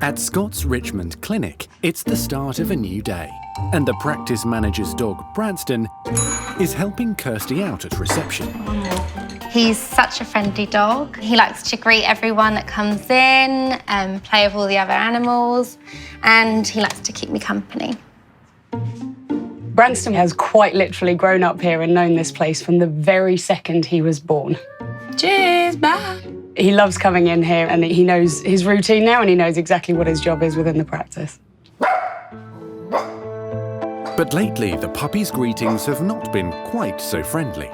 At Scott's Richmond clinic, it's the start of a new day, and the practice manager's dog, Branston, is helping Kirsty out at reception. He's such a friendly dog. He likes to greet everyone that comes in and play with all the other animals, and he likes to keep me company. Branston has quite literally grown up here and known this place from the very second he was born. Cheers, bye. He loves coming in here and he knows his routine now and he knows exactly what his job is within the practice. But lately, the puppy's greetings have not been quite so friendly.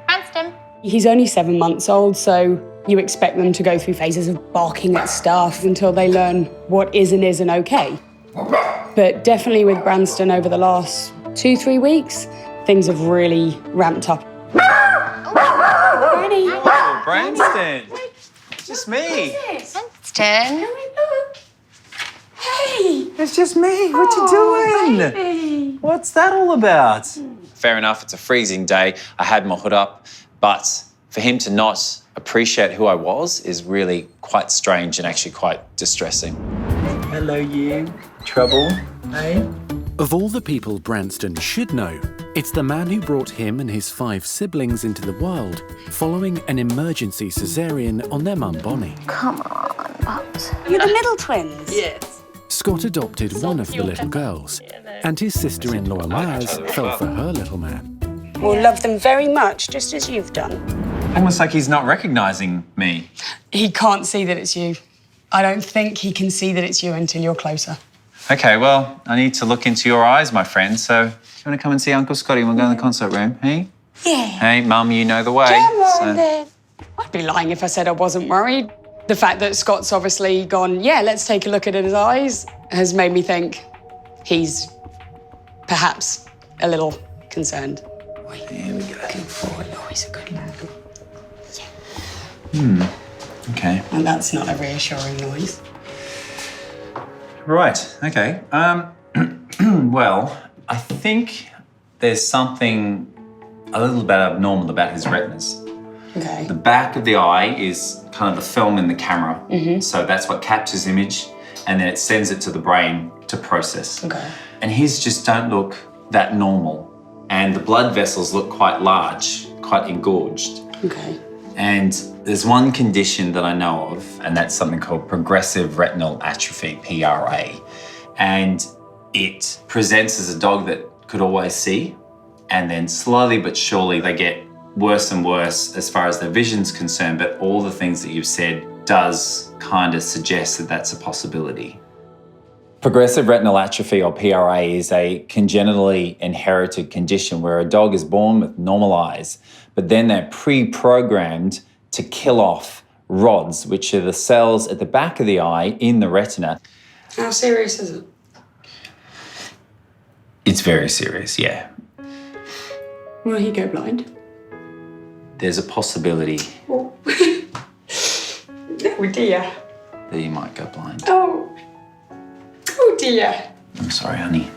Branston. He's only 7 months old, so you expect them to go through phases of barking at stuff until they learn what is and isn't okay. But definitely with Branston over the last 2-3 weeks, things have really ramped up. Oh, Branston! It's just me. Branston. Hey! It's just me. What you doing? Baby. What's that all about? Fair enough, it's a freezing day. I had my hood up, but for him to not appreciate who I was is really quite strange and actually quite distressing. Hello, you. Trouble? Hey? Of all the people Branston should know, it's the man who brought him and his 5 siblings into the world following an emergency caesarean on their mum Bonnie. Come on, Pops. You're the middle twins? Yes. Scott adopted one of the little girls, and his sister-in-law Laz fell for her little man. We'll love them very much, just as you've done. Almost like he's not recognising me. He can't see that it's you. I don't think he can see that it's you until you're closer. Okay, well, I need to look into your eyes, my friend, so do you want to come and see Uncle Scotty and we'll go in the concert room, hey? Yeah. Hey, Mum, you know the way. Come on, so- then. I'd be lying if I said I wasn't worried. The fact that Scott's obviously gone, yeah, let's take a look at his eyes, has made me think he's perhaps a little concerned. Here we go. Looking forward. Oh, he's a good lad. Okay. And that's not a reassuring noise. Right, okay. Well, I think there's something a little bit abnormal about his retinas. Okay. The back of the eye is kind of the film in the camera. So that's what captures image and then it sends it to the brain to process. Okay. And his just don't look that normal. And the blood vessels look quite large, quite engorged. Okay. And there's one condition that I know of, and that's something called progressive retinal atrophy, PRA. And it presents as a dog that could always see, and then slowly but surely they get worse and worse as far as their vision's concerned, but all the things that you've said does kind of suggest that that's a possibility. Progressive retinal atrophy, or PRA, is a congenitally inherited condition where a dog is born with normal eyes, but then they're pre-programmed to kill off rods, which are the cells at the back of the eye in the retina. How serious is it? It's very serious, yeah. Will he go blind? There's a possibility Oh, oh dear. that he might go blind. Oh. Oh dear. I'm sorry, honey.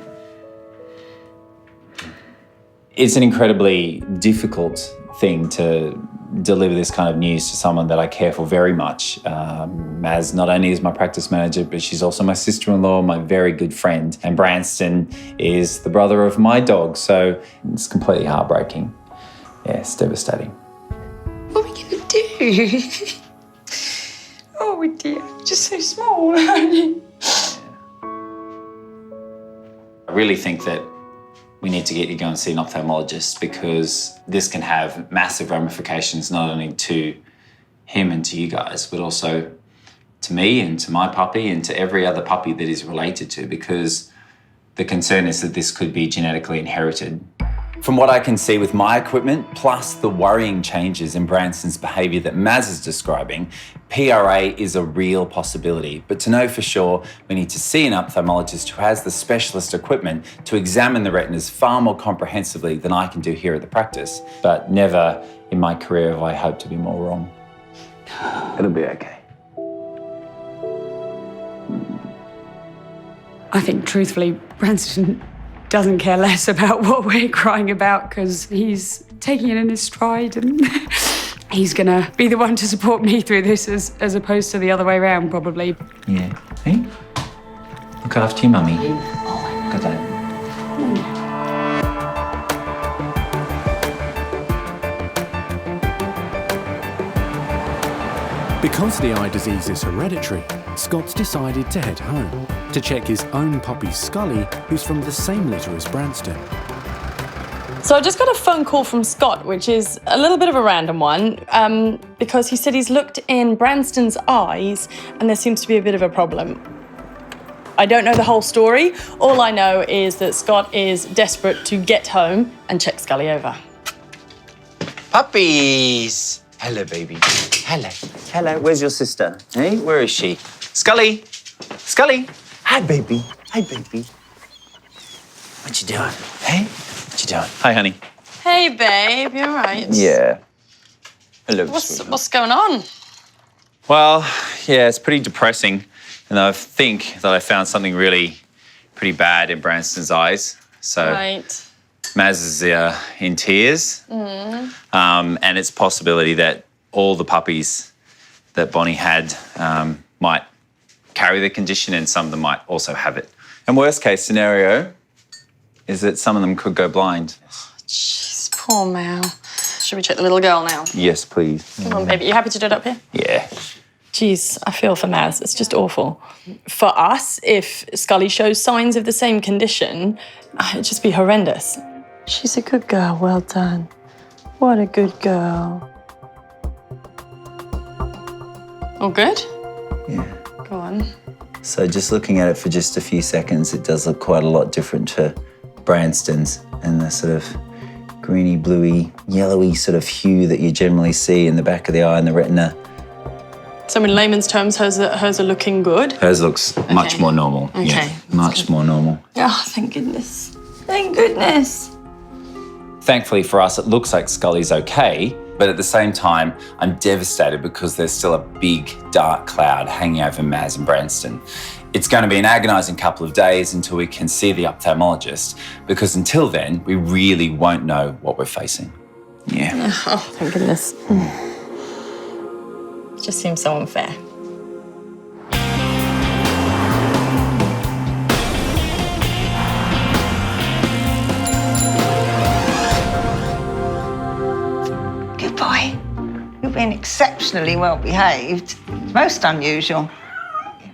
It's an incredibly difficult thing to deliver this kind of news to someone that I care for very much. Maz not only is my practice manager, but she's also my sister-in-law, my very good friend. And Branston is the brother of my dog, so it's completely heartbreaking. Yeah, it's devastating. What are we going to do? Oh dear. You're just so small, aren't you? I really think that we need to get you going and see an ophthalmologist because this can have massive ramifications not only to him and to you guys, but also to me and to my puppy and to every other puppy that is related to, because the concern is that this could be genetically inherited. From what I can see with my equipment, plus the worrying changes in Branston's behaviour that Maz is describing, PRA is a real possibility. But to know for sure, we need to see an ophthalmologist who has the specialist equipment to examine the retinas far more comprehensively than I can do here at the practice. But never in my career have I hoped to be more wrong. It'll be okay. I think, truthfully, Branston doesn't care less about what we're crying about because he's taking it in his stride and he's going to be the one to support me through this as opposed to the other way around, probably. Yeah. Hey? Look after you, mummy. Oh, look at that. Because the eye disease is hereditary, Scott's decided to head home to check his own puppy Scully, who's from the same litter as Branston. So I just got a phone call from Scott, which is a little bit of a random one, because he said he's looked in Branston's eyes and there seems to be a bit of a problem. I don't know the whole story. All I know is that Scott is desperate to get home and check Scully over. Puppies! Hello, baby. Hello. Hello. Where's your sister? Hey, where is she? Scully! Scully! Hi, baby. Hi, baby. What you doing? Hey? What you doing? Hi, honey. Hey, babe, you all right? Yeah. Hello, What's going on? Well, yeah, it's pretty depressing. And I think that I found something really pretty bad in Branston's eyes. So Right. Maz is in tears. And it's a possibility that all the puppies that Bonnie had might carry the condition and some of them might also have it. And worst case scenario is that some of them could go blind. Jeez, poor Mal. Should we check the little girl now? Yes, please. Come on, baby. You happy to do it up here? Yeah. Jeez, I feel for Maz. It's just awful. For us, if Scully shows signs of the same condition, it'd just be horrendous. She's a good girl. Well done. What a good girl. All good? Yeah. Go on. So just looking at it for just a few seconds, it does look quite a lot different to Branston's and the sort of greeny, bluey, yellowy sort of hue that you generally see in the back of the eye and the retina. So in layman's terms, hers are looking good? Hers looks much more normal. Okay. Yeah, much more normal. Oh, thank goodness. Thank goodness. Thankfully for us, it looks like Scully's okay, but at the same time, I'm devastated because there's still a big, dark cloud hanging over Maz and Branston. It's going to be an agonising couple of days until we can see the ophthalmologist, because until then, we really won't know what we're facing. Yeah. Oh, thank goodness. It just seems so unfair. Good boy. You've been exceptionally well behaved. Most unusual.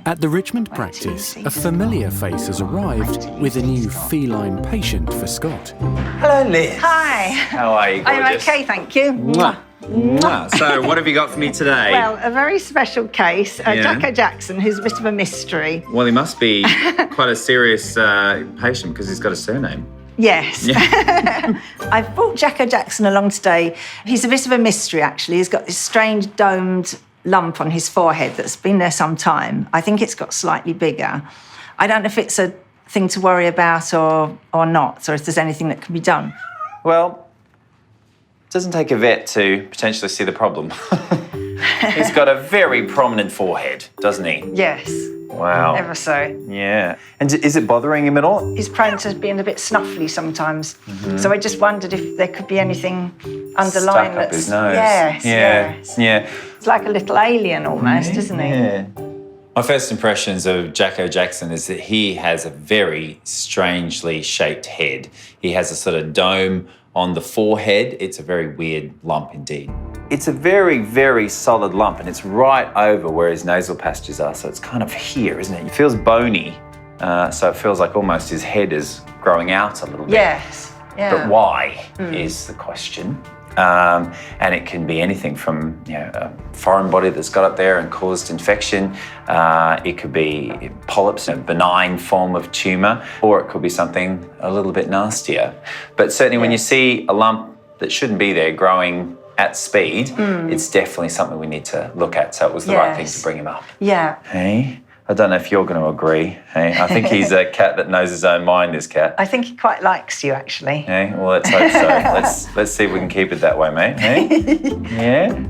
At the Richmond practice, a familiar face has arrived with a new feline patient for Scott. Hello, Liz. Hi. How are you, gorgeous? I'm okay, thank you. Mwah. Mwah. So, what have you got for me today? Well, a very special case, Jacko Jackson, who's a bit of a mystery. Well, he must be quite a serious patient because he's got a surname. Yes. Yeah. I've brought Jacko Jackson along today. He's a bit of a mystery, actually. He's got this strange domed lump on his forehead that's been there some time. I think it's got slightly bigger. I don't know if it's a thing to worry about or not, or if there's anything that can be done. Well, it doesn't take a vet to potentially see the problem. He's got a very prominent forehead, doesn't he? Yes. Wow. Ever so. Yeah. And is it bothering him at all? He's prone to being a bit snuffly sometimes. So I just wondered if there could be anything underlying Stuck up that's... his nose. Yes, yes. Yeah. It's like a little alien almost, isn't he? Yeah. My first impressions of Jacko Jackson is that he has a very strangely shaped head. He has a sort of dome on the forehead. It's a very weird lump indeed. It's a very, very solid lump and it's right over where his nasal passages are. So it's kind of here, isn't it? It feels bony. So it feels like almost his head is growing out a little bit. Yes. Yeah. But why is the question. And it can be anything from a foreign body that's got up there and caused infection. It could be polyps, a benign form of tumour, or it could be something a little bit nastier. But certainly when you see a lump that shouldn't be there growing at speed, it's definitely something we need to look at. So it was the right thing to bring him up. Yeah. Hey? I don't know if you're going to agree. Hey? I think he's a cat that knows his own mind, this cat. I think he quite likes you, actually. Hey? Well, let's hope so. Let's see if we can keep it that way, mate. Hey? Yeah?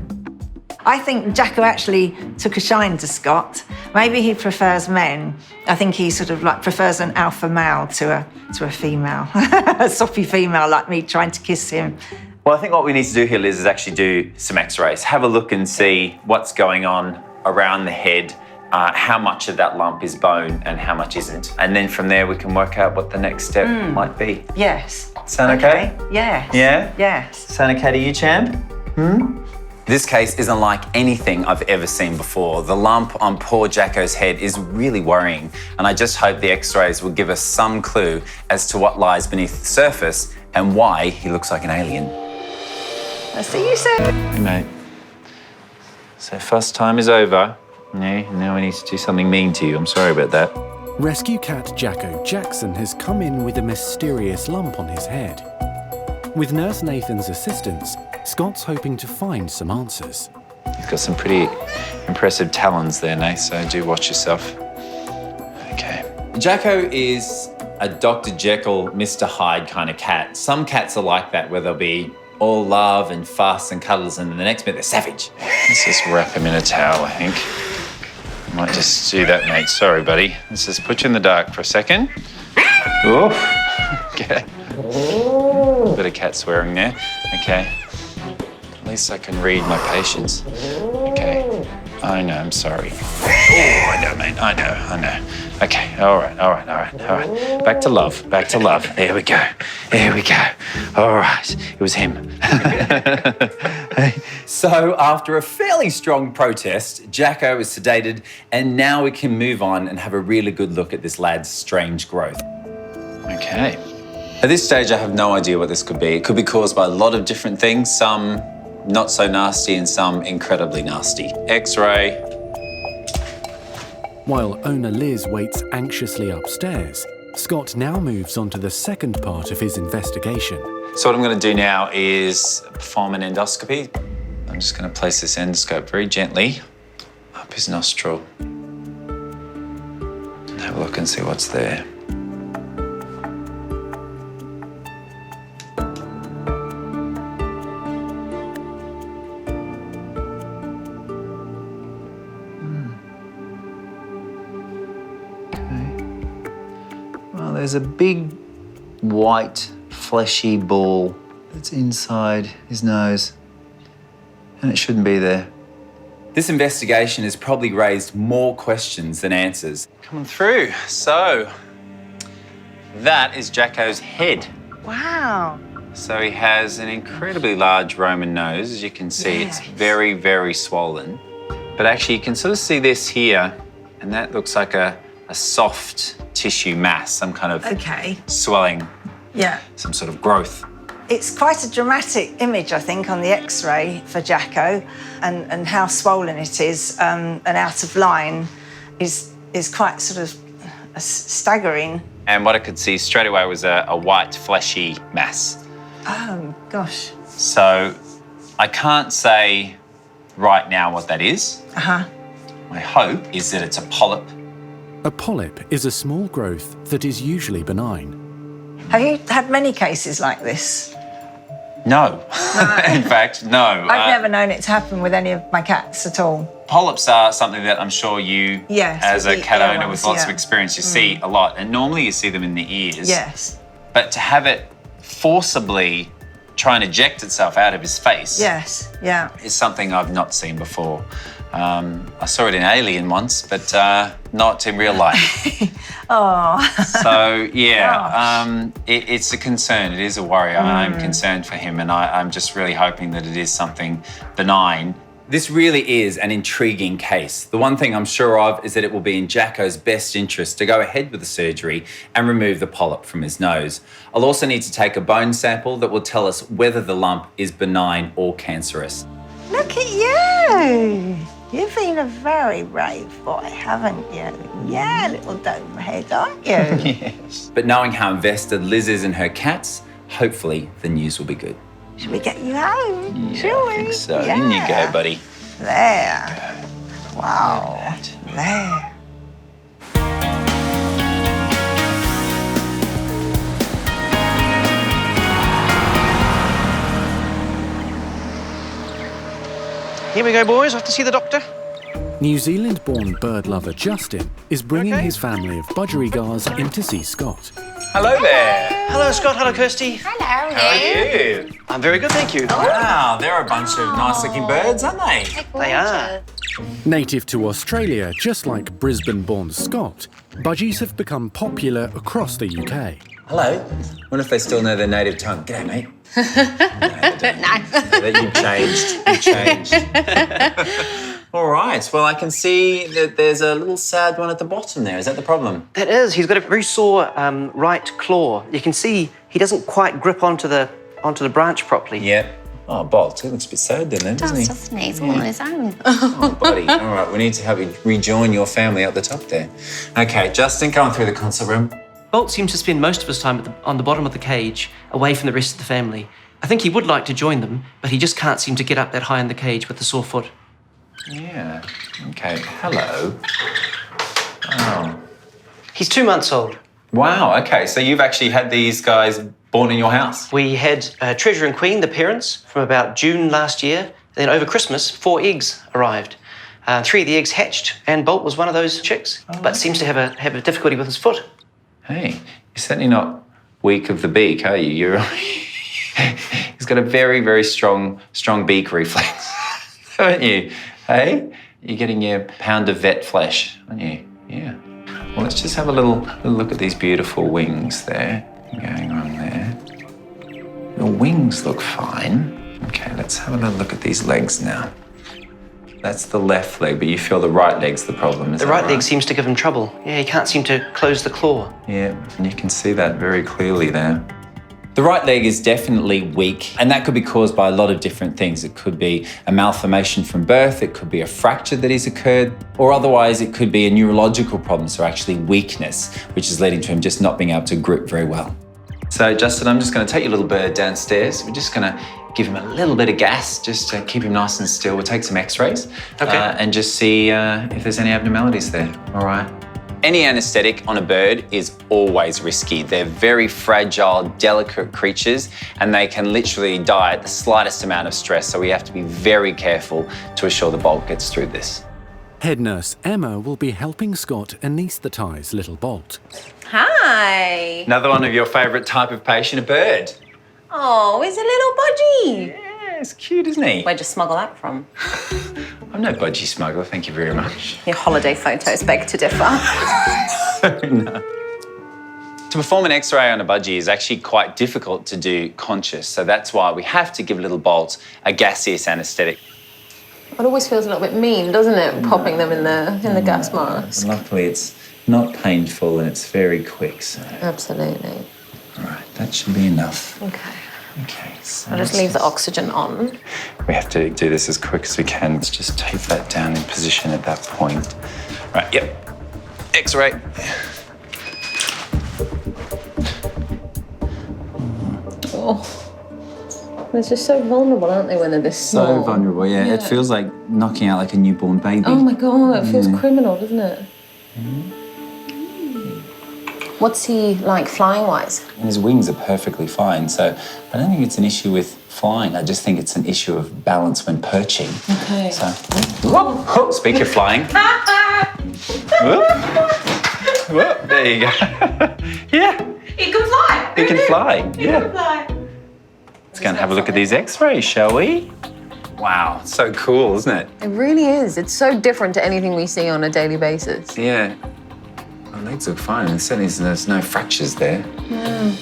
I think Jacko actually took a shine to Scott. Maybe he prefers men. I think he sort of like prefers an alpha male to a female. A soppy female like me trying to kiss him. Well, I think what we need to do here, Liz, is actually do some x-rays. Have a look and see what's going on around the head. how much of that lump is bone and how much isn't. And then from there we can work out what the next step might be. Yes. Sound okay? Yes. Yeah? Yes. Sound okay to you, champ? This case isn't like anything I've ever seen before. The lump on poor Jacko's head is really worrying, and I just hope the x-rays will give us some clue as to what lies beneath the surface and why he looks like an alien. I'll see you soon. Hey, mate. So first time is over. Yeah, now we need to do something mean to you. I'm sorry about that. Rescue cat Jacko Jackson has come in with a mysterious lump on his head. With Nurse Nathan's assistance, Scott's hoping to find some answers. You've got some pretty impressive talons there, Nate, so do watch yourself. Okay. Jacko is a Dr. Jekyll, Mr. Hyde kind of cat. Some cats are like that, where they'll be all love and fuss and cuddles, and then the next minute they're savage. Let's just wrap him in a towel, I think. I might just do that, mate. Sorry, buddy. Let's just put you in the dark for a second. Oh, okay. Bit of cat swearing there. Okay. At least I can read my patients. Okay. I know, I'm sorry. Oh, I know, mate. I know. Okay, all right. Back to love. There we go. All right, it was him. So after a fairly strong protest, Jacko is sedated, and now we can move on and have a really good look at this lad's strange growth. Okay. At this stage, I have no idea what this could be. It could be caused by a lot of different things, some not so nasty and some incredibly nasty. X-ray. While owner Liz waits anxiously upstairs, Scott now moves on to the second part of his investigation. So what I'm going to do now is perform an endoscopy. I'm just going to place this endoscope very gently up his nostril and have a look and see what's there. There's a big, white, fleshy ball that's inside his nose, and it shouldn't be there. This investigation has probably raised more questions than answers. Coming through. So, that is Jacko's head. Wow. So he has an incredibly large Roman nose. As you can see, It's very, very swollen. But actually, you can sort of see this here, and that looks like a soft tissue mass, some kind of swelling, some sort of growth. It's quite a dramatic image, I think, on the X-ray for Jacko, and how swollen it is and out of line is quite sort of staggering. And what I could see straight away was a white, fleshy mass. Oh, gosh. So I can't say right now what that is. My hope is that it's a polyp. A polyp is a small growth that is usually benign. Have you had many cases like this? No. In fact, no. I've never known it to happen with any of my cats at all. Polyps are something that I'm sure you, as a cat owner with lots of experience, you see a lot. And normally you see them in the ears. Yes. But to have it forcibly try and eject itself out of his face is something I've not seen before. I saw it in Alien once, but not in real life. So, it's a concern. It is a worry. I'm concerned for him, and I'm just really hoping that it is something benign. This really is an intriguing case. The one thing I'm sure of is that it will be in Jacko's best interest to go ahead with the surgery and remove the polyp from his nose. I'll also need to take a bone sample that will tell us whether the lump is benign or cancerous. Look at you! You've been a very brave boy, haven't you? Yeah, little dome head, aren't you? Yes. But knowing how invested Liz is in her cats, hopefully the news will be good. Should we get you home? Shall we? I think so. In you go, buddy. There. Wow. There. Here we go, boys. Off to see the doctor. New Zealand-born bird lover Justin is bringing his family of budgerigars in to see Scott. Hello there. Hello, Scott. Hello, Kirsty. Hello, How are you? I'm very good, thank you. Wow, they're a bunch of nice-looking birds, aren't they? They are. Native to Australia, just like Brisbane-born Scott, budgies have become popular across the UK. Hello. Wonder if they still know their native tongue. G'day, mate. No. You've changed. All right. Well, I can see that there's a little sad one at the bottom there. Is that the problem? That is. He's got a very sore right claw. You can see he doesn't quite grip onto the branch properly. Yeah. Oh, Bolt, he looks a bit sad then, doesn't he? Doesn't he? He's all on his own. Oh, buddy. All right, we need to help you rejoin your family at the top there. Okay, Justin, going through the consult room. Bolt seems to spend most of his time on the bottom of the cage, away from the rest of the family. I think he would like to join them, but he just can't seem to get up that high in the cage with the sore foot. Yeah. Okay. Hello. Oh. He's 2 months old. Wow. Okay. So you've actually had these guys born in your house? We had Treasure and Queen, the parents, from about June last year. Then over Christmas, 4 eggs arrived. 3 of the eggs hatched, and Bolt was one of those chicks, but seems to have a difficulty with his foot. Hey, you're certainly not weak of the beak, are you? He's got a very, very strong beak reflex, haven't you? Hey, you're getting your pound of vet flesh, aren't you? Yeah. Well, let's just have a little look at these beautiful wings there going on there. Your wings look fine. Okay, let's have a little look at these legs now. That's the left leg, but you feel the right leg's the problem, is that right? The right leg seems to give him trouble. Yeah, he can't seem to close the claw. Yeah, and you can see that very clearly there. The right leg is definitely weak, and that could be caused by a lot of different things. It could be a malformation from birth, it could be a fracture that has occurred, or otherwise it could be a neurological problem, so actually weakness, which is leading to him just not being able to grip very well. So Justin, I'm just going to take your little bird downstairs. We're just going to give him a little bit of gas just to keep him nice and still. We'll take some x-rays and just see if there's any abnormalities there. All right. Any anaesthetic on a bird is always risky. They're very fragile, delicate creatures, and they can literally die at the slightest amount of stress. So we have to be very careful to assure the Bolt gets through this. Head nurse Emma will be helping Scott anaesthetise little Bolt. Hi. Another one of your favourite type of patient, a bird. Oh, he's a little budgie. Yeah, it's cute, isn't he? Where'd you smuggle that from? I'm no budgie smuggler, thank you very much. Your holiday photos beg to differ. No. To perform an X-ray on a budgie is actually quite difficult to do conscious, so that's why we have to give little Bolt a gaseous anaesthetic. It always feels a little bit mean, doesn't it? Popping them in the gas mask. Luckily, it's not painful and it's very quick, so... Absolutely. All right, that should be enough. Okay. Okay, so... I'll just leave the oxygen on. We have to do this as quick as we can. Let's just tape that down in position at that point. Right, yep. X-ray. Oh. They're just so vulnerable, aren't they, when they're this small? So vulnerable, yeah. It feels like knocking out like a newborn baby. Oh my God, it feels criminal, doesn't it? What's he like flying-wise? His wings are perfectly fine, so I don't think it's an issue with flying. I just think it's an issue of balance when perching. Okay. So, whoop, whoop. Speak of flying. Whoop. Whoop. There you go. Yeah. He can fly. He can fly. Yeah. He can fly. Let's go and have a look at these X-rays, shall we? Wow, so cool, isn't it? It really is. It's so different to anything we see on a daily basis. Yeah. My legs look fine, and certainly there's no fractures there. Yeah.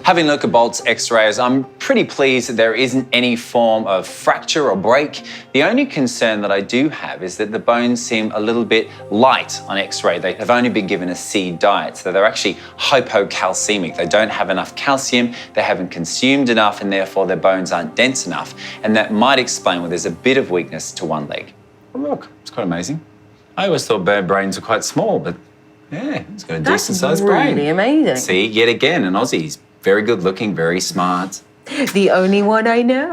Having a look at Bolt's X-rays, I'm pretty pleased that there isn't any form of fracture or break. The only concern that I do have is that the bones seem a little bit light on X-ray. They have only been given a C diet, so they're actually hypocalcemic. They don't have enough calcium, they haven't consumed enough, and therefore their bones aren't dense enough. And that might explain why there's a bit of weakness to one leg. Oh, look, it's quite amazing. I always thought bird brains were quite small, but yeah, it's got a decent-sized brain. That's really amazing. See, yet again, an Aussie's very good looking, very smart. The only one I know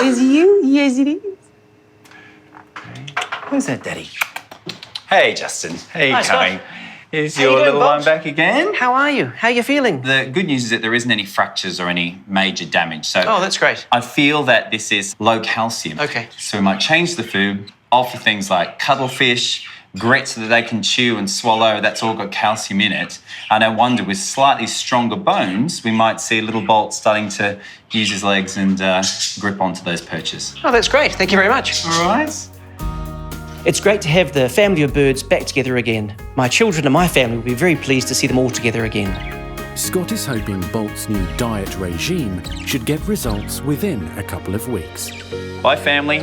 is you. Yes, it is. Where's that, Daddy? Hey, Justin. How you Hi, Scott. going? Is How you your doing, little one Bolt? back again? How are you? How are you feeling? The good news is that there isn't any fractures or any major damage. So Oh, that's great. I feel that this is low calcium. Okay. So we might change the food, offer things like cuttlefish, grits that they can chew and swallow. That's all got calcium in it. And I wonder, with slightly stronger bones, we might see little Bolt starting to use his legs and grip onto those perches. Oh, that's great. Thank you very much. All right. It's great to have the family of birds back together again. My children and my family will be very pleased to see them all together again. Scott is hoping Bolt's new diet regime should get results within a couple of weeks. Bye, family.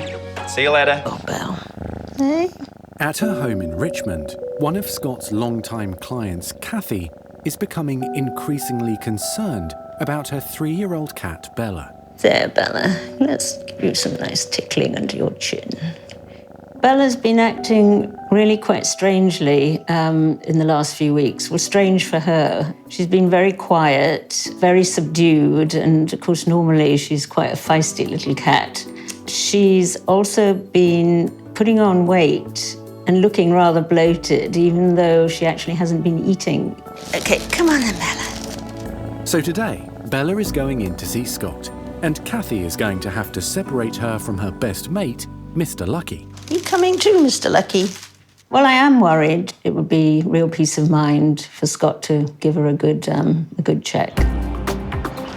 See you later. Oh, Belle. Hey? At her home in Richmond, one of Scott's longtime clients, Kathy, is becoming increasingly concerned about her 3-year-old cat, Bella. There, Bella. Let's give you some nice tickling under your chin. Bella's been acting really quite strangely in the last few weeks. Well, strange for her. She's been very quiet, very subdued, and of course, normally she's quite a feisty little cat. She's also been putting on weight and looking rather bloated, even though she actually hasn't been eating. Okay, come on then, Bella. So today, Bella is going in to see Scott, and Kathy is going to have to separate her from her best mate, Mr. Lucky. You coming too, Mr. Lucky? Well, I am worried. It would be real peace of mind for Scott to give her a good check.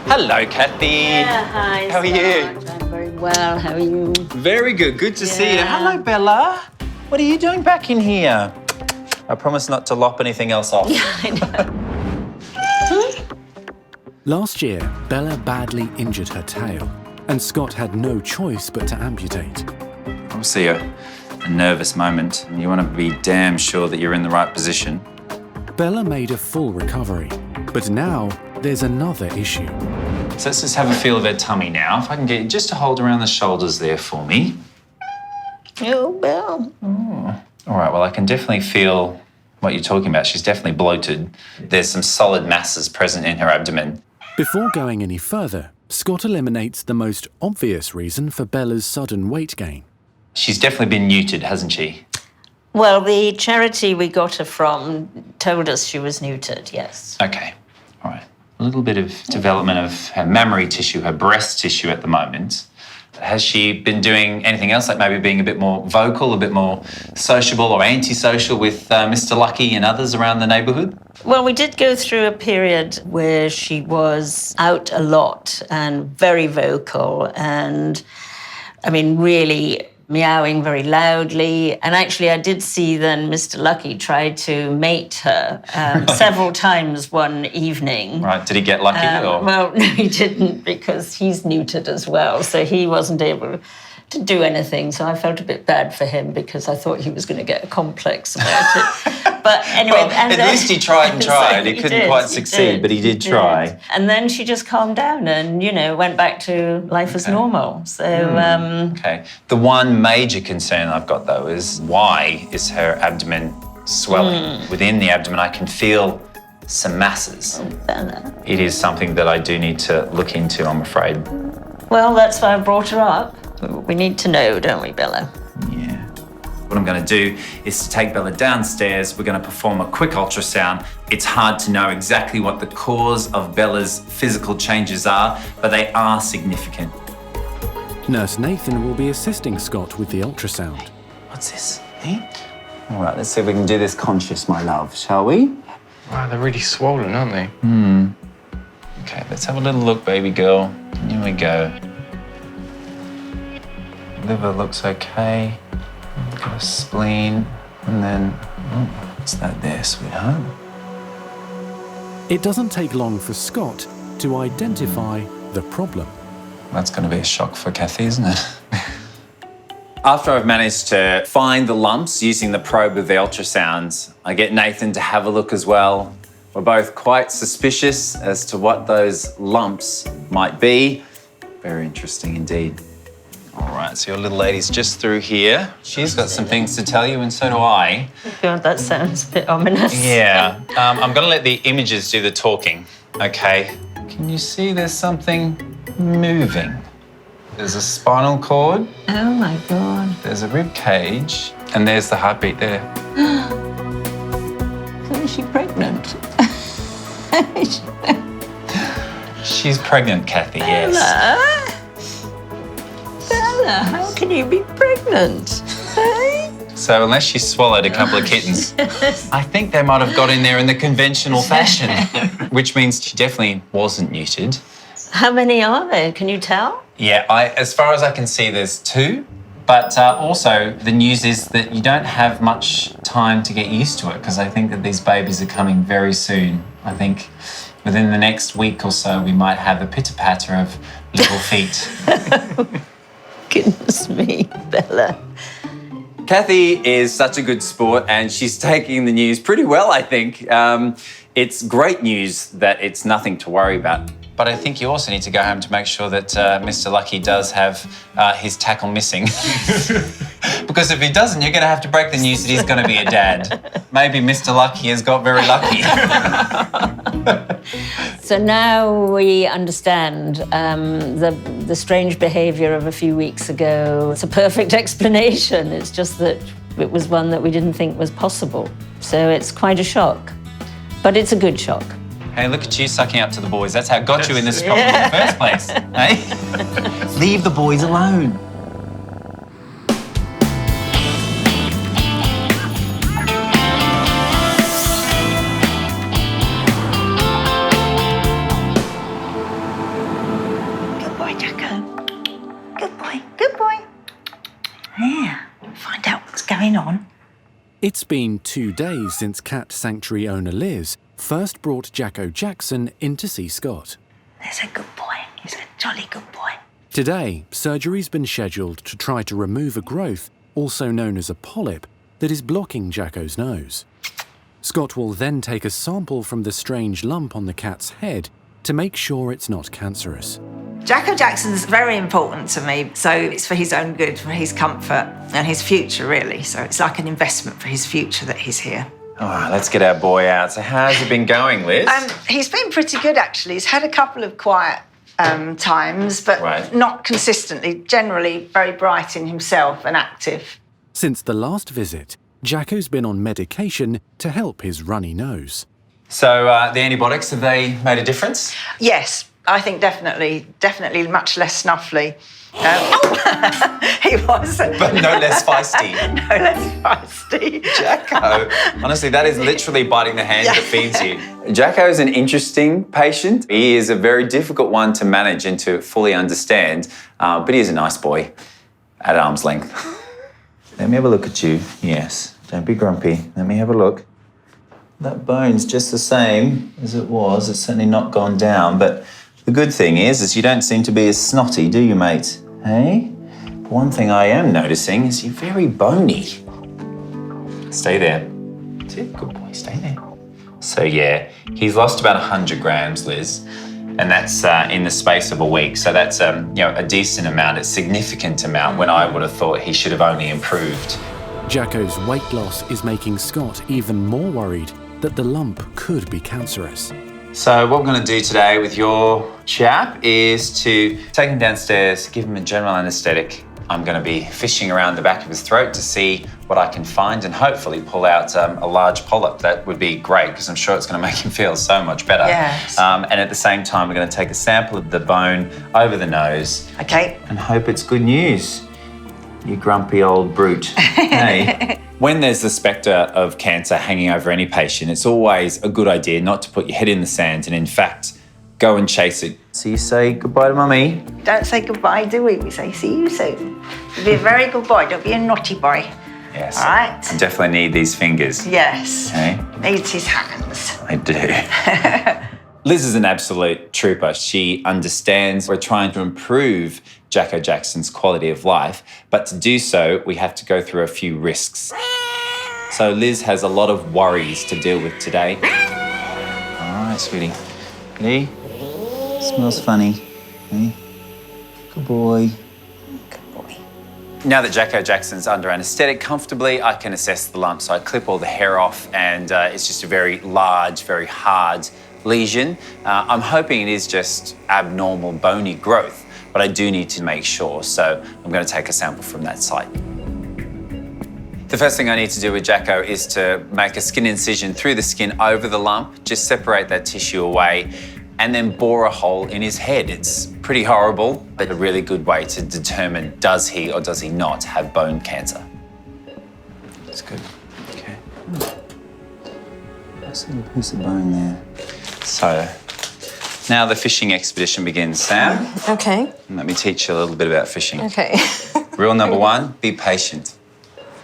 Hello, Kathy. Yeah, hi. How are you? Scott. I'm very well. How are you? Very good. Good to see you. Hello, Bella. What are you doing back in here? I promise not to lop anything else off. Yeah, I know. Last year, Bella badly injured her tail, and Scott had no choice but to amputate. Obviously a nervous moment. You want to be damn sure that you're in the right position. Bella made a full recovery, but now there's another issue. So let's just have a feel of her tummy now. If I can get you just to hold around the shoulders there for me. Oh, Belle. All right, well, I can definitely feel what you're talking about. She's definitely bloated. There's some solid masses present in her abdomen. Before going any further, Scott eliminates the most obvious reason for Bella's sudden weight gain. She's definitely been neutered, hasn't she? Well, the charity we got her from told us she was neutered, yes. Okay, all right. A little bit of development of her mammary tissue, her breast tissue at the moment. Has she been doing anything else, like maybe being a bit more vocal, a bit more sociable or antisocial with Mr. Lucky and others around the neighbourhood? Well, we did go through a period where she was out a lot and very vocal and, I mean, really meowing very loudly. And actually, I did see then Mr. Lucky try to mate her several times one evening. Right, did he get lucky? Or? Well, no, he didn't, because he's neutered as well, so he wasn't able to do anything. So I felt a bit bad for him because I thought he was going to get a complex about it. But anyway... Well, at least he tried and tried. So he couldn't quite succeed, but he did try. And then she just calmed down and, you know, went back to life as normal. So... Okay. The one major concern I've got, though, is why is her abdomen swelling? Within the abdomen, I can feel some masses. Oh, Bella. It is something that I do need to look into, I'm afraid. Well, that's why I brought her up. We need to know, don't we, Bella? Yeah. What I'm going to do is to take Bella downstairs. We're going to perform a quick ultrasound. It's hard to know exactly what the cause of Bella's physical changes are, but they are significant. Nurse Nathan will be assisting Scott with the ultrasound. What's this? All right, let's see if we can do this conscious, my love, shall we? Wow, they're really swollen, aren't they? Okay, let's have a little look, baby girl. Here we go. Liver looks okay. Got a spleen, and then, what's that there, sweetheart? It doesn't take long for Scott to identify the problem. That's going to be a shock for Kathy, isn't it? After I've managed to find the lumps using the probe of the ultrasounds, I get Nathan to have a look as well. We're both quite suspicious as to what those lumps might be. Very interesting indeed. All right, so your little lady's just through here. She's got some things to tell you, and so do I. God, that sounds a bit ominous. Yeah, I'm going to let the images do the talking, okay? Can you see there's something moving? There's a spinal cord. Oh, my God. There's a rib cage, and there's the heartbeat there. So is she pregnant? She's pregnant, Kathy, yes. Bella, how can you be pregnant? Hey? So unless she swallowed a couple of kittens, I think they might have got in there in the conventional fashion, which means she definitely wasn't neutered. How many are there? Can you tell? Yeah, as far as I can see, there's 2. But also, the news is that you don't have much time to get used to it, because I think that these babies are coming very soon. I think within the next week or so, we might have a pitter-patter of little feet. Goodness me, Bella. Kathy is such a good sport, and she's taking the news pretty well, I think. It's great news that it's nothing to worry about. But I think you also need to go home to make sure that Mr. Lucky does have his tackle missing. Because if he doesn't, you're going to have to break the news that he's going to be a dad. Maybe Mr. Lucky has got very lucky. So now we understand the strange behaviour of a few weeks ago. It's a perfect explanation. It's just that it was one that we didn't think was possible. So it's quite a shock. But it's a good shock. Hey, look at you sucking up to the boys. That's how it got you in this problem in the first place. Hey? Leave the boys alone. Good boy, Jacko. Good boy, good boy. Yeah, find out what's going on. It's been 2 days since cat sanctuary owner Liz first brought Jacko Jackson in to see Scott. There's a good boy. He's a jolly good boy. Today, surgery's been scheduled to try to remove a growth, also known as a polyp, that is blocking Jacko's nose. Scott will then take a sample from the strange lump on the cat's head to make sure it's not cancerous. Jacko Jackson's very important to me, so it's for his own good, for his comfort and his future, really. So it's like an investment for his future that he's here. All right, let's get our boy out. So how's it been going, Liz? He's been pretty good, actually. He's had a couple of quiet times, but not consistently. Generally very bright in himself and active. Since the last visit, Jacko's been on medication to help his runny nose. So the antibiotics, have they made a difference? Yes, I think definitely much less snuffly. He was. But no less feisty. No less feisty. Jacko, honestly, that is literally biting the hand that feeds you. Jacko is an interesting patient. He is a very difficult one to manage and to fully understand, but he is a nice boy at arm's length. Let me have a look at you. Yes, don't be grumpy. Let me have a look. That bone's just the same as it was. It's certainly not gone down, but the good thing is you don't seem to be as snotty, do you, mate? Hey? One thing I am noticing is you're very bony. Stay there. That's it, good boy, stay there. So yeah, he's lost about 100 grams, Liz, and that's in the space of a week. So that's a decent amount, a significant amount, when I would have thought he should have only improved. Jacko's weight loss is making Scott even more worried that the lump could be cancerous. So what I'm going to do today with your chap is to take him downstairs, give him a general anaesthetic. I'm going to be fishing around the back of his throat to see what I can find and hopefully pull out a large polyp. That would be great because I'm sure it's going to make him feel so much better. Yes. And at the same time, we're going to take a sample of the bone over the nose. Okay. And hope it's good news. You grumpy old brute. Hey. When there's the spectre of cancer hanging over any patient, it's always a good idea not to put your head in the sand and, in fact, go and chase it. So you say goodbye to Mummy. Don't say goodbye, do we? We say see you soon. Be a very good boy. Don't be a naughty boy. Yes. All right? I definitely need these fingers. Yes. Okay. Needs his hands. I do. Liz is an absolute trooper. She understands we're trying to improve Jacko Jackson's quality of life, but to do so, we have to go through a few risks. So Liz has a lot of worries to deal with today. All right, sweetie. Ready? Smells funny. Okay. Good boy. Good boy. Now that Jacko Jackson's under anaesthetic comfortably, I can assess the lump. So I clip all the hair off, and it's just a very large, very hard lesion. I'm hoping it is just abnormal bony growth, but I do need to make sure, so I'm going to take a sample from that site. The first thing I need to do with Jacko is to make a skin incision through the skin over the lump, just separate that tissue away, and then bore a hole in his head. It's pretty horrible, but a really good way to determine does he or does he not have bone cancer. That's good. Okay. Nice little piece of bone there. So, now the fishing expedition begins. Sam? Okay. Let me teach you a little bit about fishing. Okay. Rule number one, be patient.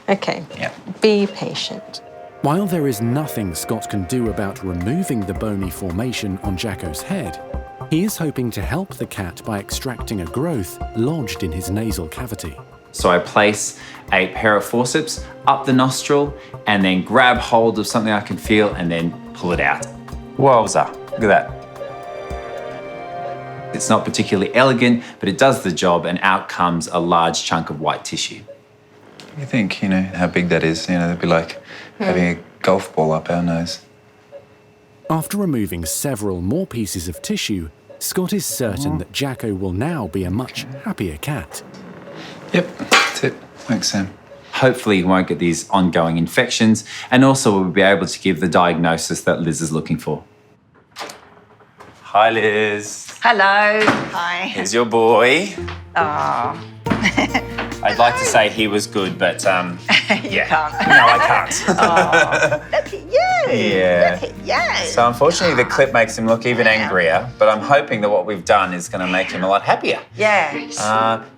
Okay. Yeah. Be patient. While there is nothing Scott can do about removing the bony formation on Jacko's head, he is hoping to help the cat by extracting a growth lodged in his nasal cavity. So I place a pair of forceps up the nostril and then grab hold of something I can feel and then pull it out. Wowza, look at that. It's not particularly elegant, but it does the job, and out comes a large chunk of white tissue. You think, how big that is? That'd be like having a golf ball up our nose. After removing several more pieces of tissue, Scott is certain that Jacko will now be a much happier cat. Yep, that's it. Thanks, Sam. Hopefully he won't get these ongoing infections, and also we'll be able to give the diagnosis that Liz is looking for. Hi, Liz. Hello. Hi. Here's your boy. Oh. I'd like to say he was good, but You can't. No, I can't. Oh, look at you. Yeah. Look at you. So unfortunately the clip makes him look even angrier, but I'm hoping that what we've done is going to make him a lot happier. Yes.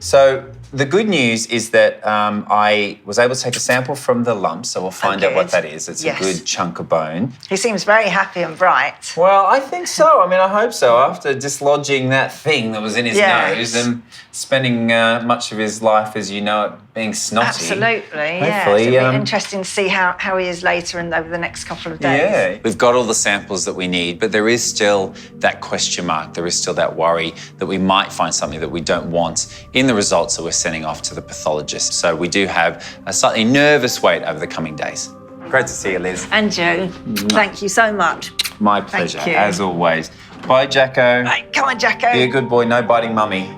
So the good news is that I was able to take a sample from the lump, so we'll find out what that is. It's a good chunk of bone. He seems very happy and bright. Well, I think so. I mean, I hope so. After dislodging that thing that was in his nose and spending much of his life, as you know, it being snotty. Absolutely, yeah. Hopefully, It'll be interesting to see how he is later and over the next couple of days. Yeah, we've got all the samples that we need, but there is still that question mark. There is still that worry that we might find something that we don't want in the results that we're sending off to the pathologist. So we do have a slightly nervous wait over the coming days. Great to see you, Liz. And Joe, thank you so much. My pleasure, Thank you. as always. Bye, Jacko. Right, come on, Jacko. Be a good boy, no biting mummy.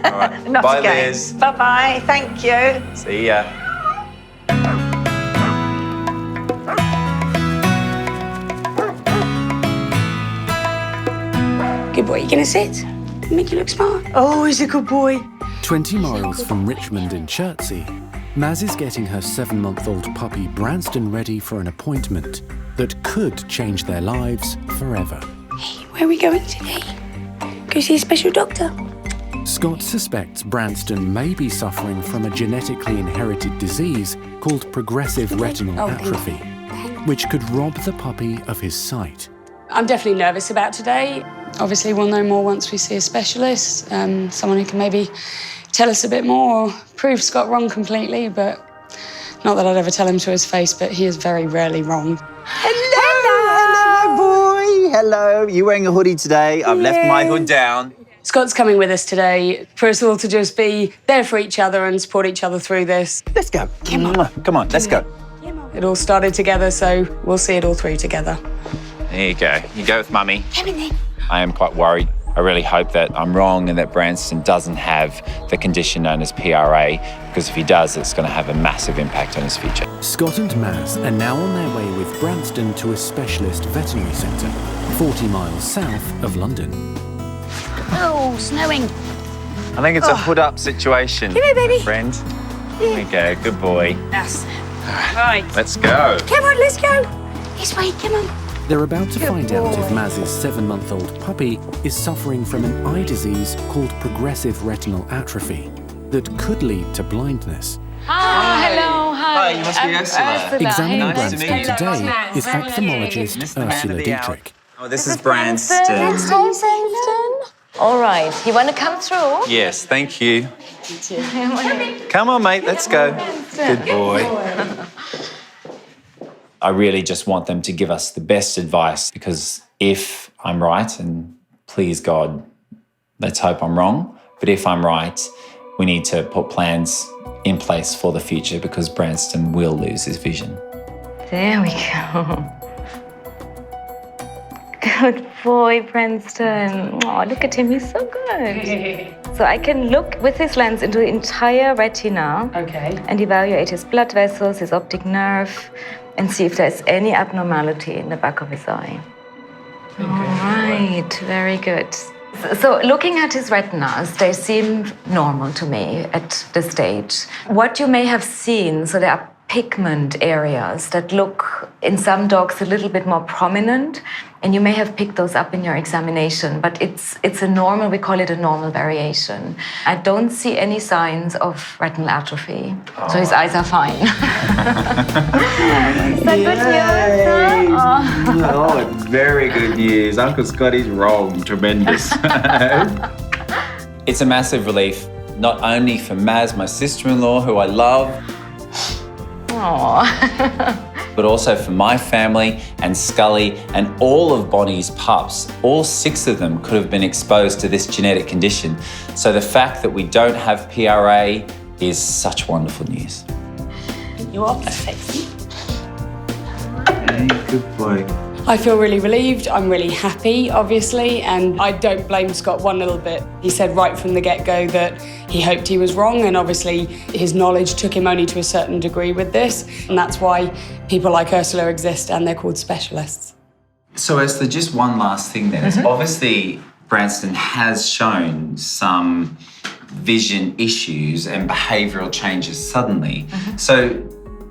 All right. Not Bye, again. Liz. Bye-bye. Thank you. See ya. Good boy, you gonna sit? Make you look smart. Oh, he's a good boy. 20 miles from Richmond in Chertsey, Maz is getting her 7-month-old puppy Branston ready for an appointment that could change their lives forever. Hey, where are we going today? Go see a special doctor. Scott suspects Branston may be suffering from a genetically inherited disease called progressive retinal atrophy, which could rob the puppy of his sight. I'm definitely nervous about today. Obviously, we'll know more once we see a specialist, someone who can maybe tell us a bit more or prove Scott wrong completely, but not that I'd ever tell him to his face, but he is very rarely wrong. Hello, boy. Hello. You're wearing a hoodie today. I've left my hood down. Scott's coming with us today for us all to just be there for each other and support each other through this. Let's go. Come on, let's go. It all started together, so we'll see it all through together. There you go. You go with mummy. I am quite worried. I really hope that I'm wrong and that Branston doesn't have the condition known as PRA, because if he does, it's going to have a massive impact on his future. Scott and Maz are now on their way with Branston to a specialist veterinary centre, 40 miles south of London. Oh, snowing. I think it's a hood-up situation. Come here, baby. Friend. There you go. Good boy. Yes. Right. Let's go. Come on, let's go. This way, come on. They're about to find out if Maz's 7-month-old puppy is suffering from an eye disease called progressive retinal atrophy that could lead to blindness. Hello, hi. Hi, you must be Ursula. Examining Nice to Branston meet you. today is ophthalmologist Ursula Dietrich. Oh, this is Branston. All right, you want to come through? Yes, thank you. Come on, mate, let's go. Good boy. I really just want them to give us the best advice, because if I'm right, and please God, let's hope I'm wrong, but if I'm right, we need to put plans in place for the future, because Branston will lose his vision. There we go. Good boy, Branston. Oh, look at him, he's so good. So I can look with this lens into the entire retina and evaluate his blood vessels, his optic nerve, and see if there's any abnormality in the back of his eye. All right, very good. So looking at his retinas, they seem normal to me at this stage. What you may have seen, so there are pigment areas that look in some dogs a little bit more prominent, And you may have picked those up in your examination, but it's a normal, we call it a normal variation. I don't see any signs of retinal atrophy, so his eyes are fine. Is that good news? Huh? Oh, very good news. Uncle Scotty's wrong. Tremendous. It's a massive relief, not only for Maz, my sister-in-law, who I love, but also for my family and Scully and all of Bonnie's pups. All 6 of them could have been exposed to this genetic condition. So the fact that we don't have PRA is such wonderful news. You are perfect. Hey, good boy. I feel really relieved, I'm really happy, obviously, and I don't blame Scott one little bit. He said right from the get-go that he hoped he was wrong, and obviously his knowledge took him only to a certain degree with this, and that's why people like Ursula exist, and they're called specialists. So Ursula, just one last thing then. Obviously, Branston has shown some vision issues and behavioural changes suddenly. So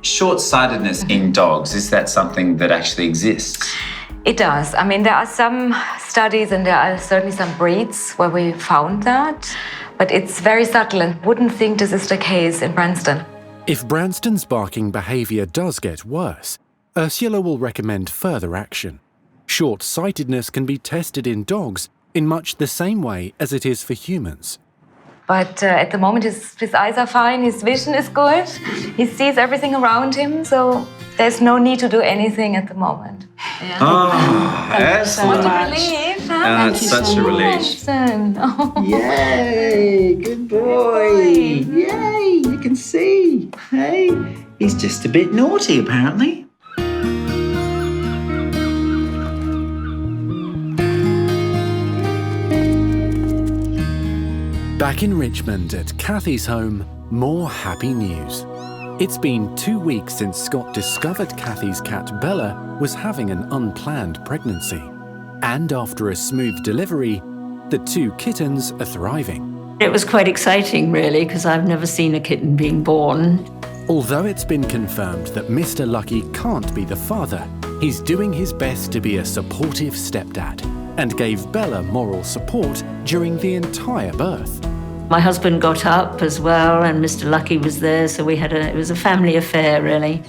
short-sightedness in dogs, is that something that actually exists? It does. I mean, there are some studies and there are certainly some breeds where we found that, but it's very subtle and wouldn't think this is the case in Branston. If Branston's barking behaviour does get worse, Ursula will recommend further action. Short-sightedness can be tested in dogs in much the same way as it is for humans. But at the moment, his eyes are fine, his vision is good, he sees everything around him, so there's no need to do anything at the moment. Yeah. Oh, excellent. What a relief, huh? It's such a relief. Oh. Yay, good boy. Yay, you can see. Hey, he's just a bit naughty, apparently. Back in Richmond at Kathy's home, more happy news. It's been 2 weeks since Scott discovered Kathy's cat Bella was having an unplanned pregnancy. And after a smooth delivery, the 2 kittens are thriving. It was quite exciting, really, because I've never seen a kitten being born. Although it's been confirmed that Mr. Lucky can't be the father, he's doing his best to be a supportive stepdad and gave Bella moral support during the entire birth. My husband got up as well, and Mr. Lucky was there, so it was a family affair, really.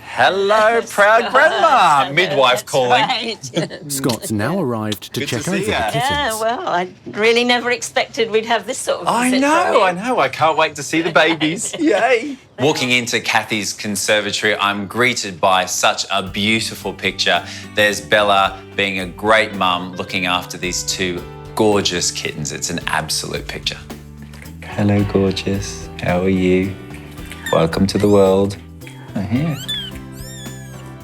Hello, proud grandma. Midwife calling. Right. Scott's now arrived to Good check to over see the ya. kittens. Yeah, well, I really never expected we'd have this sort of I visit from know. you. I can't wait to see the babies. Yay. Walking into Kathy's conservatory, I'm greeted by such a beautiful picture. There's Bella being a great mum, looking after these 2 gorgeous kittens. It's an absolute picture. Hello, gorgeous. How are you? Welcome to the world. Oh, here.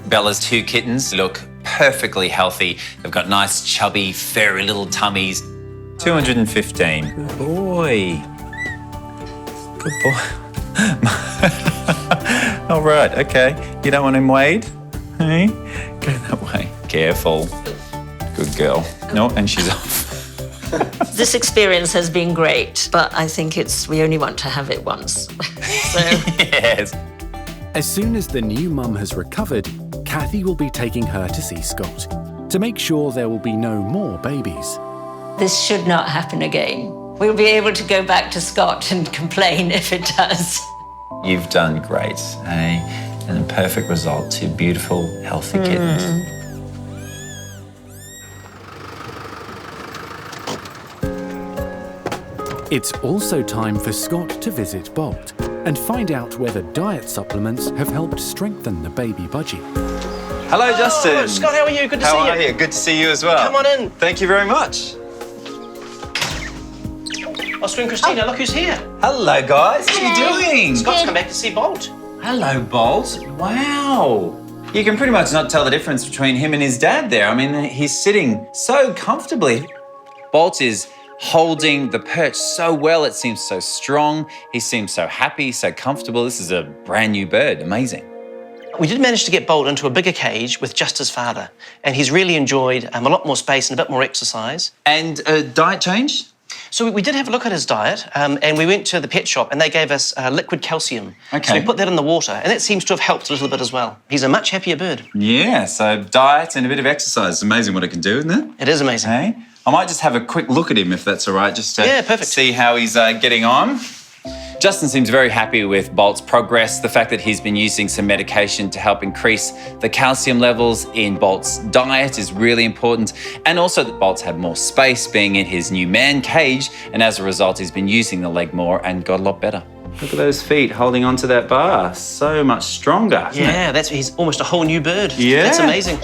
Bella's 2 kittens look perfectly healthy. They've got nice, chubby, furry little tummies. 215. Good boy. Good boy. All right, okay. You don't want him weighed? Hey? Go that way. Careful. Good girl. No, and she's off. This experience has been great, but I think we only want to have it once. So. Yes. As soon as the new mum has recovered, Kathy will be taking her to see Scott to make sure there will be no more babies. This should not happen again. We'll be able to go back to Scott and complain if it does. You've done great, eh? And a perfect result. 2 beautiful, healthy kittens. It's also time for Scott to visit Bolt and find out whether diet supplements have helped strengthen the baby budgie. Hello, Justin. Scott, how are you? Good to see you. How are you? Good to see you as well. Come on in. Thank you very much. Oscar and Christina, look who's here. Hello, guys. What are you doing? Scott's come back to see Bolt. Hello, Bolt. Wow. You can pretty much not tell the difference between him and his dad there. I mean, he's sitting so comfortably. Bolt is holding the perch so well. It seems so strong. He seems so happy, so comfortable. This is a brand new bird. Amazing. We did manage to get Bolt into a bigger cage with just his father, and he's really enjoyed a lot more space and a bit more exercise. And a diet change? So we did have a look at his diet, and we went to the pet shop and they gave us liquid calcium. Okay. So we put that in the water, and that seems to have helped a little bit as well. He's a much happier bird. Yeah, so diet and a bit of exercise. It's amazing what it can do, isn't it? It is amazing. Hey? I might just have a quick look at him if that's all right, just to see how he's getting on. Justin seems very happy with Bolt's progress. The fact that he's been using some medication to help increase the calcium levels in Bolt's diet is really important. And also that Bolt's had more space being in his new man cage. And as a result, he's been using the leg more and got a lot better. Look at those feet holding onto that bar. So much stronger, isn't it? He's almost a whole new bird. Yeah. That's amazing.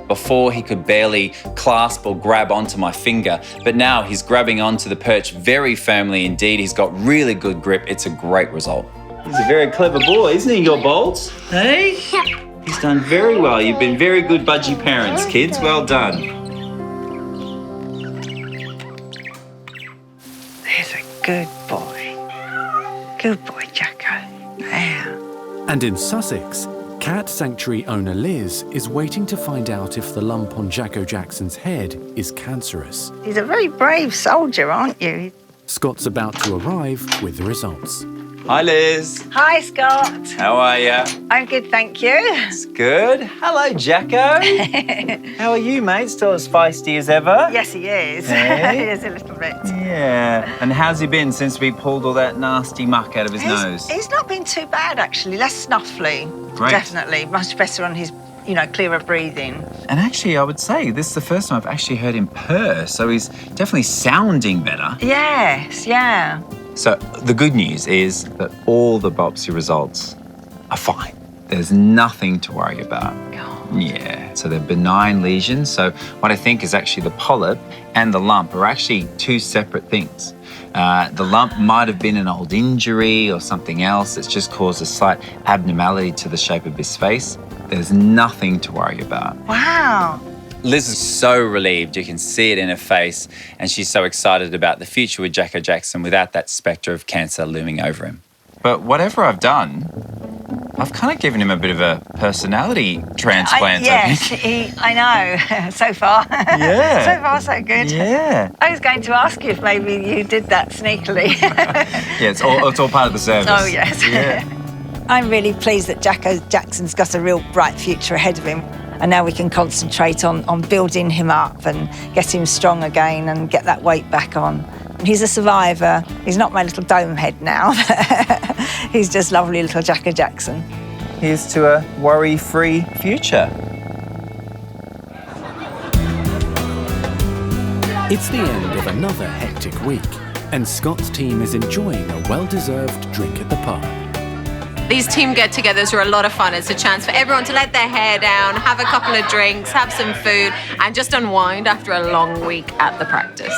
Before he could barely clasp or grab onto my finger, but now he's grabbing onto the perch very firmly indeed. He's got really good grip. It's a great result. He's a very clever boy, isn't he, your Bolts? Hey? He's done very well. You've been very good budgie parents, kids. Well done. There's a good boy. Good boy, Jacko. Yeah. And in Sussex, cat sanctuary owner Liz is waiting to find out if the lump on Jacko Jackson's head is cancerous. He's a very brave soldier, aren't you? Scott's about to arrive with the results. Hi, Liz. Hi, Scott. How are you? I'm good, thank you. It's good. Hello, Jacko. How are you, mate? Still as feisty as ever? Yes, he is. Hey? He is a little bit. Yeah. And how's he been since we pulled all that nasty muck out of his nose? He's not been too bad, actually. Less snuffly. Great. Definitely. Much better on his, clearer breathing. And actually, I would say this is the first time I've actually heard him purr, so he's definitely sounding better. Yes, yeah. So the good news is that all the biopsy results are fine. There's nothing to worry about. God. Yeah, so they're benign lesions. So what I think is actually the polyp and the lump are actually two separate things. The lump might have been an old injury or something else that's just caused a slight abnormality to the shape of his face. There's nothing to worry about. Wow. Liz is so relieved. You can see it in her face. And she's so excited about the future with Jacko Jackson without that spectre of cancer looming over him. But whatever I've done, I've kind of given him a bit of a personality transplant, I think. I know. So far. Yeah. So far, so good. Yeah. I was going to ask you if maybe you did that sneakily. Yeah, it's all part of the service. Oh, yes. Yeah. I'm really pleased that Jacko Jackson's got a real bright future ahead of him. And now we can concentrate on building him up and get him strong again and get that weight back on. He's a survivor. He's not my little dome head now. He's just lovely little Jacko Jackson. Here's to a worry-free future. It's the end of another hectic week, and Scott's team is enjoying a well-deserved drink at the pub. These team get-togethers are a lot of fun. It's a chance for everyone to let their hair down, have a couple of drinks, have some food, and just unwind after a long week at the practice.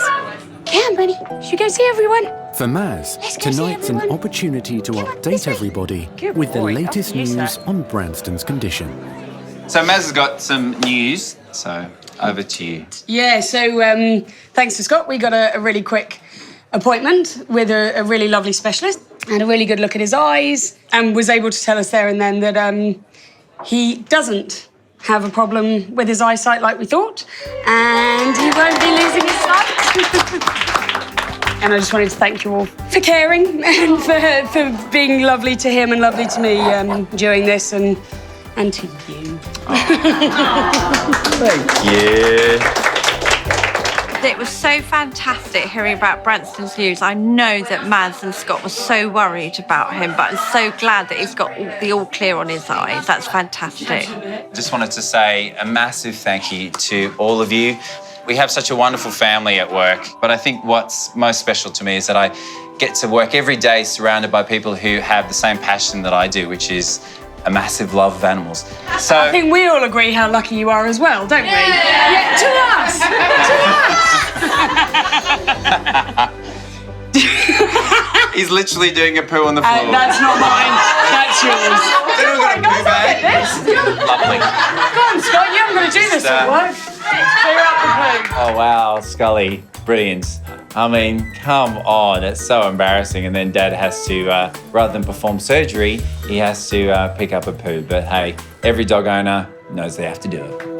Come on, buddy. Should we go see everyone? For Maz, tonight's an opportunity to update everybody with the latest news on Branston's condition. So Maz has got some news, so over to you. Yeah, so thanks to Scott, we got a really quick appointment with a really lovely specialist. Had a really good look at his eyes and was able to tell us there and then that he doesn't have a problem with his eyesight like we thought, and he won't be losing his sight. And I just wanted to thank you all for caring and for being lovely to him and lovely to me during this, and to you. Thank you. It was so fantastic hearing about Branston's news. I know that Maz and Scott were so worried about him, but I'm so glad that he's got the all clear on his eyes. That's fantastic. Just wanted to say a massive thank you to all of you. We have such a wonderful family at work, but I think what's most special to me is that I get to work every day surrounded by people who have the same passion that I do, which is a massive love of animals. So I think we all agree how lucky you are as well, don't we? Yeah, to us! He's literally doing a poo on the floor. That's not mine, that's yours. Don't worry, guys, I'll get this. lovely. Come on, Scott, you haven't got to do this at work. Clear up the poo. Oh, wow, Scully, brilliant. I mean, come on, it's so embarrassing. And then Dad has to, rather than perform surgery, he has to pick up a poo. But hey, every dog owner knows they have to do it.